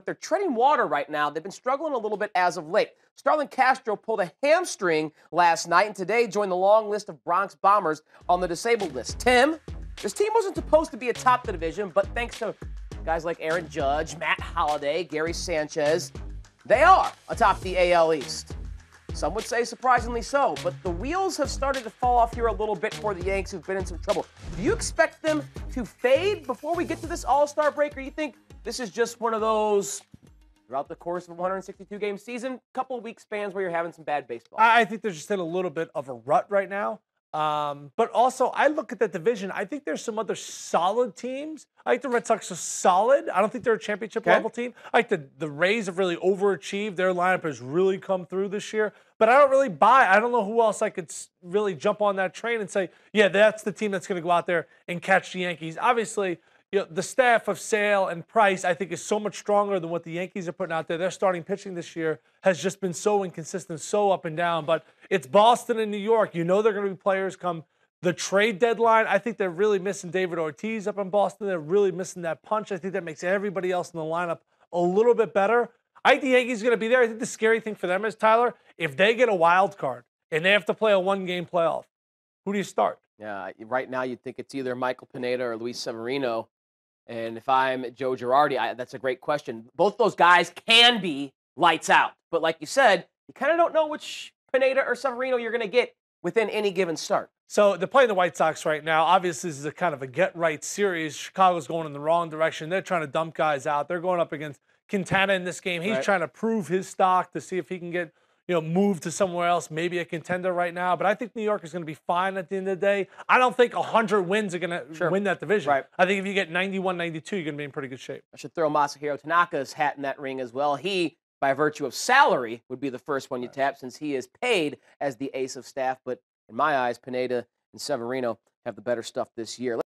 they're treading water right now. They've been struggling a little bit as of late. Starlin Castro pulled a hamstring last night and today joined the long list of Bronx Bombers on the disabled list. Tim, this team wasn't supposed to be atop the division, but thanks to guys like Aaron Judge, Matt Holliday, Gary Sanchez, they are atop the AL East. Some would say surprisingly so, but the wheels have started to fall off here a little bit for the Yanks, who've been in some trouble. Do you expect them to fade before we get to this All-Star break, or you think this is just one of those, throughout the course of a 162-game season, couple of week spans where you're having some bad baseball? I think they're just in a little bit of a rut right now. But also, I look at that division. I think there's some other solid teams. I think the Red Sox are solid. I don't think they're a championship level team. I think the Rays have really overachieved. Their lineup has really come through this year. But I don't really buy. I don't know who else I could really jump on that train and say, yeah, that's the team that's going to go out there and catch the Yankees. Obviously, the staff of Sale and Price, I think, is so much stronger than what the Yankees are putting out there. Their starting pitching this year has just been so inconsistent, so up and down. But it's Boston and New York. You know they're going to be players come the trade deadline. I think they're really missing David Ortiz up in Boston. They're really missing that punch. I think that makes everybody else in the lineup a little bit better. I think the Yankees are going to be there. I think the scary thing for them is, Tyler, if they get a wild card and they have to play a one-game playoff, who do you start? Yeah, right now you'd think it's either Michael Pineda or Luis Severino. And if I'm Joe Girardi, that's a great question. Both those guys can be lights out. But like you said, you kind of don't know which Pineda or Severino you're going to get within any given start. So they're playing the White Sox right now. Obviously, this is a kind of a get-right series. Chicago's going in the wrong direction. They're trying to dump guys out. They're going up against Quintana in this game. He's trying to prove his stock to see if he can get moved to somewhere else, maybe a contender right now. But I think New York is going to be fine at the end of the day. I don't think 100 wins are going to win that division. I think if you get 91, 92, you're going to be in pretty good shape. I should throw Masahiro Tanaka's hat in that ring as well. He, by virtue of salary, would be the first one you tap since he is paid as the ace of staff. But in my eyes, Pineda and Severino have the better stuff this year.